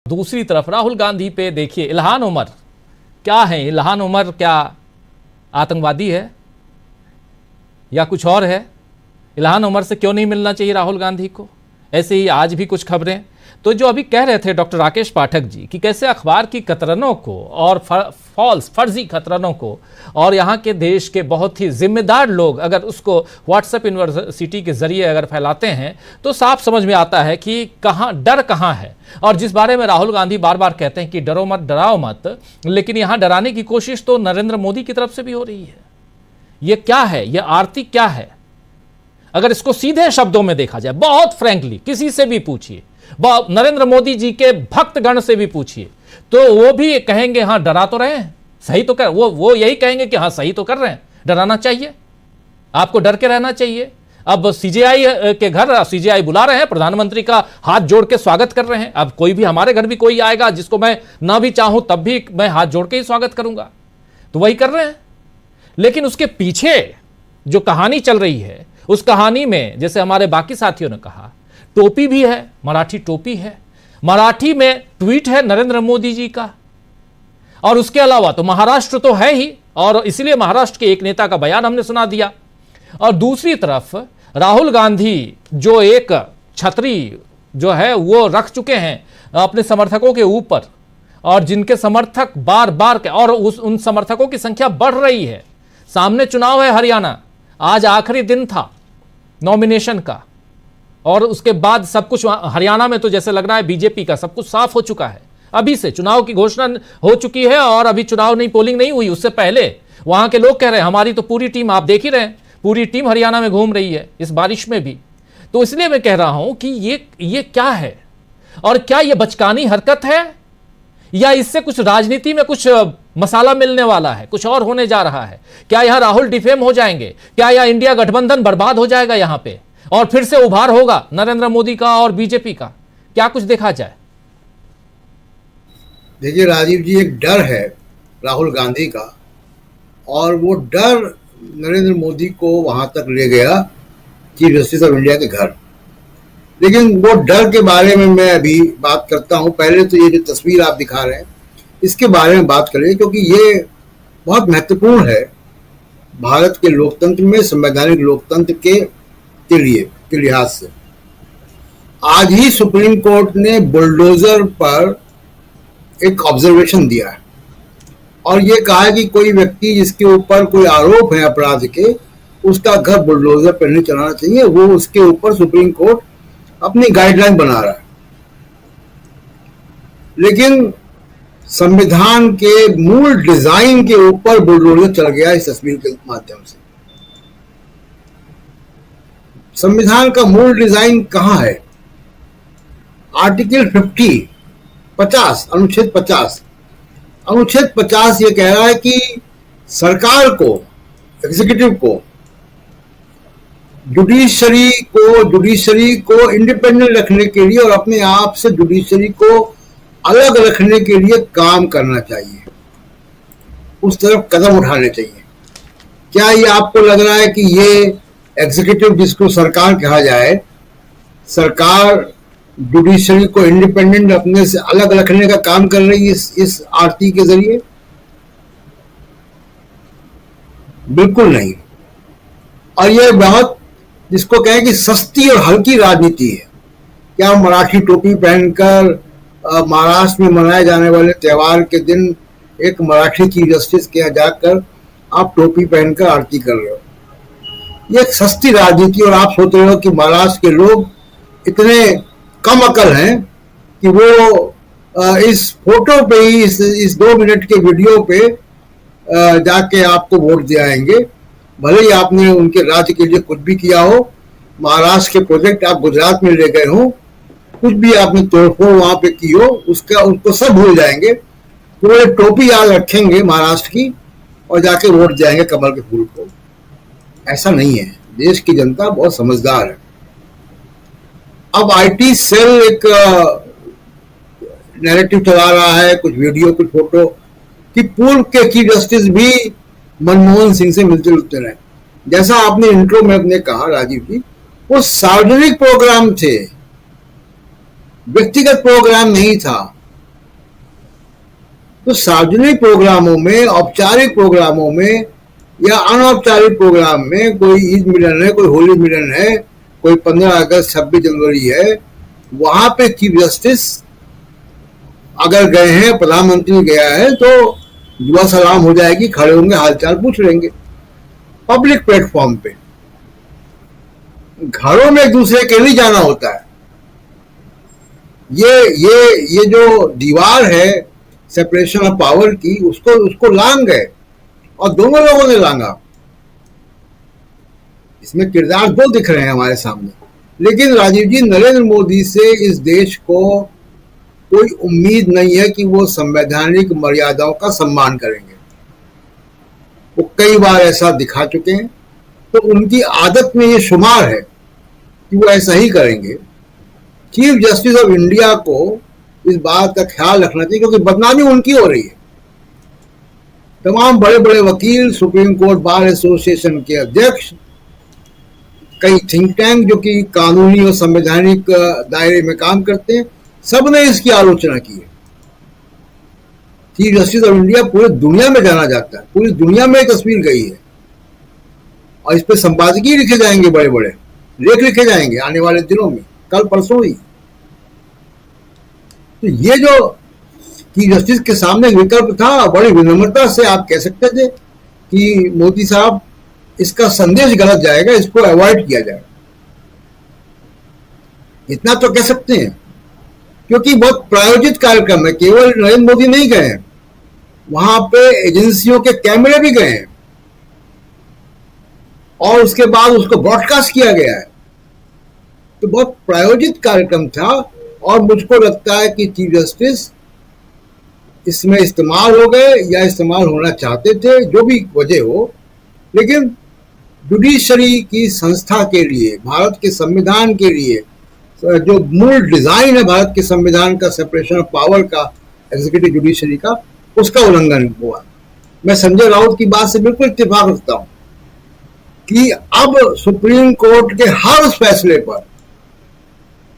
दूसरी तरफ राहुल गांधी पे देखिए, इल्हान उमर क्या है? इल्हान उमर क्या आतंकवादी है या कुछ और है? इल्हान उमर से क्यों नहीं मिलना चाहिए राहुल गांधी को? ऐसे ही आज भी कुछ खबरें तो जो अभी कह रहे थे डॉक्टर राकेश पाठक जी कि कैसे अखबार की कतरनों को और फर्जी कतरनों को और यहाँ के देश के बहुत ही जिम्मेदार लोग अगर उसको व्हाट्सएप यूनिवर्सिटी के जरिए अगर फैलाते हैं तो साफ समझ में आता है कि डर कहाँ है। और जिस बारे में राहुल गांधी बार बार कहते हैं कि डरो मत, डराओ मत, लेकिन यहाँ डराने की कोशिश तो नरेंद्र मोदी की तरफ से भी हो रही है। ये क्या है? ये आरती क्या है? अगर इसको सीधे शब्दों में देखा जाए, बहुत फ्रैंकली किसी से भी पूछिए, नरेंद्र मोदी जी के भक्तगण से भी पूछिए, तो वो भी कहेंगे हाँ डरा तो रहे हैं, सही तो कर, वो यही कहेंगे कि हाँ सही तो कर रहे हैं, डराना चाहिए, आपको डर के रहना चाहिए। अब सीजेआई के घर सीजेआई बुला रहे हैं, प्रधानमंत्री का हाथ जोड़ के स्वागत कर रहे हैं। अब कोई भी हमारे घर भी कोई आएगा जिसको मैं ना भी चाहूं तब भी मैं हाथ जोड़ के ही स्वागत करूंगा, तो वही कर रहे हैं। लेकिन उसके पीछे जो कहानी चल रही है, उस कहानी में जैसे हमारे बाकी साथियों ने कहा, टोपी भी है, मराठी टोपी है, मराठी में ट्वीट है नरेंद्र मोदी जी का, और उसके अलावा तो महाराष्ट्र तो है ही, और इसलिए महाराष्ट्र के एक नेता का बयान हमने सुना दिया। और दूसरी तरफ राहुल गांधी जो एक छतरी जो है वो रख चुके हैं अपने समर्थकों के ऊपर, और जिनके समर्थक बार बार के और उन समर्थकों की संख्या बढ़ रही है। सामने चुनाव है हरियाणा, आज आखिरी दिन था नॉमिनेशन का, और उसके बाद सब कुछ हरियाणा में तो जैसे लग रहा है बीजेपी का सब कुछ साफ हो चुका है। अभी से चुनाव की घोषणा हो चुकी है और अभी चुनाव नहीं, पोलिंग नहीं हुई, उससे पहले वहां के लोग कह रहे हैं हमारी तो पूरी टीम, आप देख ही रहे हैं, पूरी टीम हरियाणा में घूम रही है इस बारिश में भी। तो इसलिए मैं कह रहा हूं कि ये क्या है, और क्या ये बचकानी हरकत है या इससे कुछ राजनीति में कुछ मसाला मिलने वाला है, कुछ और होने जा रहा है? क्या यहां राहुल डिफेम हो जाएंगे? क्या यह इंडिया गठबंधन बर्बाद हो जाएगा यहां पे, और फिर से उभार होगा नरेंद्र मोदी का और बीजेपी का? क्या कुछ देखा जाए? देखिए राजीव जी, एक डर है राहुल गांधी का, और वो डर नरेंद्र मोदी को वहां तक ले गया चीफ जस्टिस ऑफ इंडिया के घर। लेकिन वो डर के बारे में मैं अभी बात करता हूं। पहले तो ये जो तस्वीर आप दिखा रहे हैं इसके बारे में बात करें, क्योंकि ये बहुत महत्वपूर्ण है भारत के लोकतंत्र में, संवैधानिक लोकतंत्र के लिहाज से। आज ही सुप्रीम कोर्ट ने बुलडोजर पर एक ऑब्जर्वेशन दिया है और ये कहा है कि कोई व्यक्ति जिसके ऊपर कोई आरोप है अपराध के, उसका घर बुलडोजर पर नहीं चलाना चाहिए। वो उसके ऊपर सुप्रीम कोर्ट अपनी गाइडलाइन बना रहा है। लेकिन संविधान के मूल डिजाइन के ऊपर बुलडोजर चल गया इस तस्वीर के माध्यम से। संविधान का मूल डिजाइन कहां है? आर्टिकल 50 अनुच्छेद 50 ये कह रहा है कि सरकार को, एग्जीक्यूटिव को, जुडिशरी को इंडिपेंडेंट रखने के लिए और अपने आप से जुडिशरी को अलग रखने के लिए काम करना चाहिए, उस तरफ कदम उठाने चाहिए। क्या ये आपको लग रहा है कि ये एग्जीक्यूटिव, जिसको सरकार कहा जाए, सरकार जुडिशरी को इंडिपेंडेंट अपने से अलग रखने का काम कर रही है इस आरती के जरिए? बिल्कुल नहीं। और यह बहुत, जिसको कहें कि सस्ती और हल्की राजनीति है। क्या मराठी टोपी पहनकर महाराष्ट्र में मनाए जाने वाले त्योहार के दिन एक मराठी चीफ जस्टिस के यहाँ जाकर आप टोपी पहनकर आरती कर रहे हो? ये एक सस्ती राजनीति। और आप सोच रहे हो कि महाराष्ट्र के लोग इतने कम अकल हैं कि वो इस फोटो पे ही, इस 2 मिनट के वीडियो पे जाके आपको वोट दिलाएंगे, भले ही आपने उनके राज्य के लिए कुछ भी किया हो। महाराष्ट्र के प्रोजेक्ट आप गुजरात में ले गए हो, कुछ भी आपने तोड़फोड़ वहां पे की हो, उसको सब भूल जाएंगे। पूरे टोपी याद रखेंगे महाराष्ट्र की और जाके वोट जाएंगे कमल के फूल को। ऐसा नहीं है। देश की जनता बहुत समझदार है। अब आईटी सेल एक नैरेटिव चला रहा है, कुछ वीडियो, कुछ फोटो, कि पूर्व के चीफ जस्टिस भी मनमोहन सिंह से मिलते जुलते रहे। जैसा आपने इंट्रो में अपने कहा राजीव जी, वो सार्वजनिक प्रोग्राम थे, व्यक्तिगत प्रोग्राम नहीं था। तो सार्वजनिक प्रोग्रामों में, औपचारिक प्रोग्रामों में या अनौपचारिक प्रोग्राम में, कोई ईद मिलन है, कोई होली मिलन है, कोई 15 अगस्त 26 जनवरी है, वहां पे चीफ जस्टिस अगर गए हैं, प्रधानमंत्री गया है, तो दुआ सलाम हो जाएगी, खड़े होंगे, हालचाल पूछ लेंगे पब्लिक प्लेटफॉर्म पे। घरों में एक दूसरे के लिए जाना होता है। ये जो दीवार है सेपरेशन ऑफ पावर की, उसको लांग गए और दोनों लोगों ने लांगा। इसमें किरदार दो दिख रहे हैं हमारे सामने। लेकिन राजीव जी, नरेंद्र मोदी से इस देश को कोई उम्मीद नहीं है कि वो संवैधानिक मर्यादाओं का सम्मान करेंगे। वो कई बार ऐसा दिखा चुके हैं, तो उनकी आदत में ये शुमार है कि वो ऐसा ही करेंगे। चीफ जस्टिस ऑफ इंडिया को इस बात का ख्याल रखना चाहिए, क्योंकि बदनामी उनकी हो रही है। तमाम बड़े बड़े वकील, सुप्रीम कोर्ट बार एसोसिएशन के अध्यक्ष, कई थिंक टैंक जो कि कानूनी और संवैधानिक दायरे में काम करते हैं, सब ने इसकी आलोचना की है। चीफ जस्टिस ऑफ इंडिया पूरी दुनिया में जाना जाता है, पूरी दुनिया में तस्वीर गई है, और इस पे संपादकीय लिखे जाएंगे, बड़े बड़े लेख लिखे जाएंगे आने वाले दिनों में, कल परसों ही। तो ये जो चीफ जस्टिस के सामने विकल्प था, बड़ी विनम्रता से आप कह सकते थे कि मोदी साहब, इसका संदेश गलत जाएगा, इसको अवॉइड किया जाएगा, इतना तो कह सकते हैं। क्योंकि बहुत प्रायोजित कार्यक्रम है, केवल नरेंद्र मोदी नहीं गए हैं, वहां पे एजेंसियों के कैमरे भी गए हैं और उसके बाद उसको ब्रॉडकास्ट किया गया है। तो बहुत प्रायोजित कार्यक्रम था, और मुझको लगता है कि चीफ जस्टिस इसमें इस्तेमाल हो गए या इस्तेमाल होना चाहते थे, जो भी वजह हो। लेकिन जुडिशरी की संस्था के लिए, भारत के संविधान के लिए, जो मूल डिजाइन है भारत के संविधान का, सेपरेशन ऑफ पावर का, एग्जीक्यूटिव जुडिशरी का, उसका उल्लंघन हुआ। मैं संजय राउत की बात से बिल्कुल इत्तेफाक रखता हूं कि अब सुप्रीम कोर्ट के हर उस फैसले पर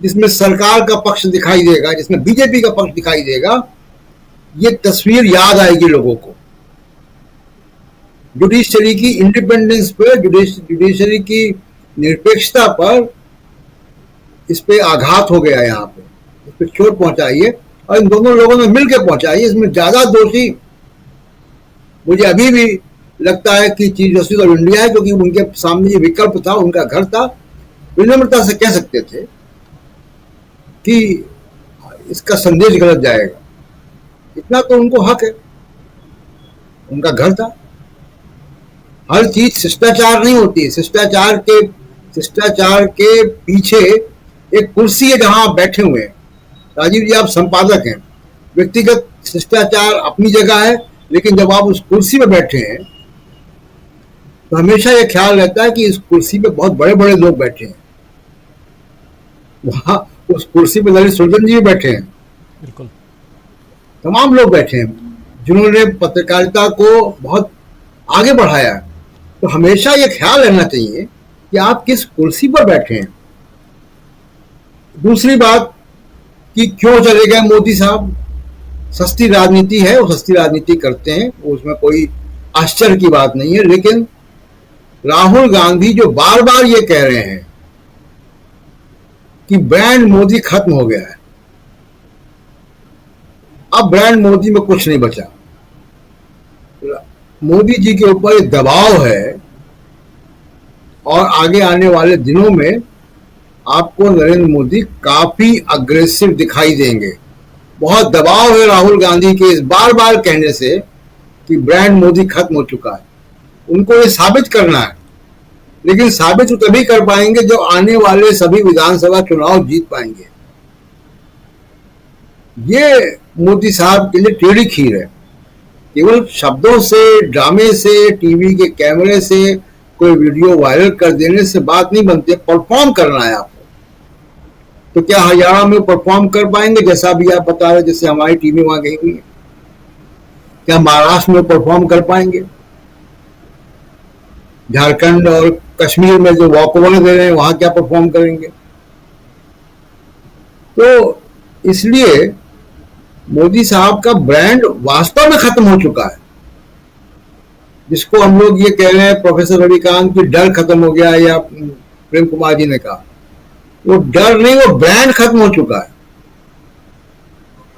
जिसमें सरकार का पक्ष दिखाई देगा, जिसमें बीजेपी का पक्ष दिखाई देगा, ये तस्वीर याद आएगी लोगों को। जुडिशरी की इंडिपेंडेंस पर, जुडिशरी की निरपेक्षता पर इस पे आघात हो गया, यहाँ पे इस पे चोट पहुंचाई है, और इन दोनों लोगों ने मिलकर पहुंचाई है। इसमें ज्यादा दोषी मुझे अभी भी लगता है कि चीफ जस्टिस ऑफ इंडिया है, क्योंकि उनके सामने ये विकल्प था, उनका घर था। विनम्रता से कह सकते थे कि इसका संदेश गलत जाएगा, इतना तो उनको हक है, उनका घर था। हर चीज शिष्टाचार नहीं होती है। शिष्टाचार के पीछे एक कुर्सी है जहां आप बैठे हुए हैं। राजीव जी, आप संपादक हैं, व्यक्तिगत शिष्टाचार अपनी जगह है, लेकिन जब आप उस कुर्सी पे बैठे हैं तो हमेशा यह ख्याल रहता है कि इस कुर्सी पे बहुत बड़े बड़े लोग बैठे हैं। वहां उस कुर्सी पे ललित सुरजन जी भी बैठे हैं, बिल्कुल तमाम लोग बैठे हैं जिन्होंने पत्रकारिता को बहुत आगे बढ़ाया। तो हमेशा यह ख्याल रहना चाहिए कि आप किस कुर्सी पर बैठे हैं। दूसरी बात कि क्यों चले गए मोदी साहब, सस्ती राजनीति है, वो सस्ती राजनीति करते हैं, उसमें कोई आश्चर्य की बात नहीं है। लेकिन राहुल गांधी जो बार बार ये कह रहे हैं कि ब्रांड मोदी खत्म हो गया है, अब ब्रांड मोदी में कुछ नहीं बचा। मोदी जी के ऊपर एक दबाव है, और आगे आने वाले दिनों में आपको नरेंद्र मोदी काफी अग्रेसिव दिखाई देंगे। बहुत दबाव है राहुल गांधी के इस बार बार कहने से कि ब्रांड मोदी खत्म हो चुका है। उनको ये साबित करना है, लेकिन साबित तो तभी कर पाएंगे जब आने वाले सभी विधानसभा चुनाव जीत पाएंगे। ये मोदी साहब के लिए टेढ़ी खीर है। केवल शब्दों से, ड्रामे से, टीवी के कैमरे से, कोई वीडियो वायरल कर देने से बात नहीं बनती, परफॉर्म करना है आपको। तो क्या हरियाणा में परफॉर्म कर पाएंगे, जैसा भी आप बता रहे, जैसे हमारी टीमें वहां गई हुई है? क्या महाराष्ट्र में परफॉर्म कर पाएंगे? झारखंड और कश्मीर में जो वॉकओवर दे रहे हैं, वहां क्या परफॉर्म करेंगे? तो इसलिए मोदी साहब का ब्रांड वास्तव में खत्म हो चुका है। जिसको हम लोग ये कह रहे हैं प्रोफेसर रविकांत की डर खत्म हो गया, या प्रेम कुमार जी ने कहा, वो डर नहीं, वो ब्रांड खत्म हो चुका है,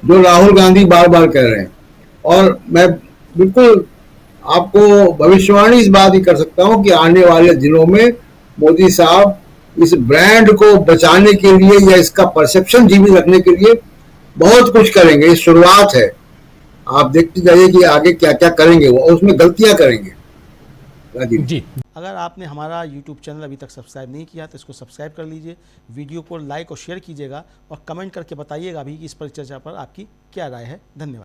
जो राहुल गांधी बार बार कह रहे हैं। और मैं बिल्कुल आपको भविष्यवाणी इस बात ही कर सकता हूं कि आने वाले दिनों में मोदी साहब इस ब्रांड को बचाने के लिए या इसका परसेप्शन जीवित रखने के लिए बहुत कुछ करेंगे। ये शुरुआत है, आप देखते जाइए कि आगे क्या क्या करेंगे वो, और उसमें गलतियां करेंगे। राजीव जी, अगर आपने हमारा YouTube चैनल अभी तक सब्सक्राइब नहीं किया तो इसको सब्सक्राइब कर लीजिए, वीडियो को लाइक और शेयर कीजिएगा और कमेंट करके बताइएगा भी कि इस परिचर्चा पर आपकी क्या राय है। धन्यवाद।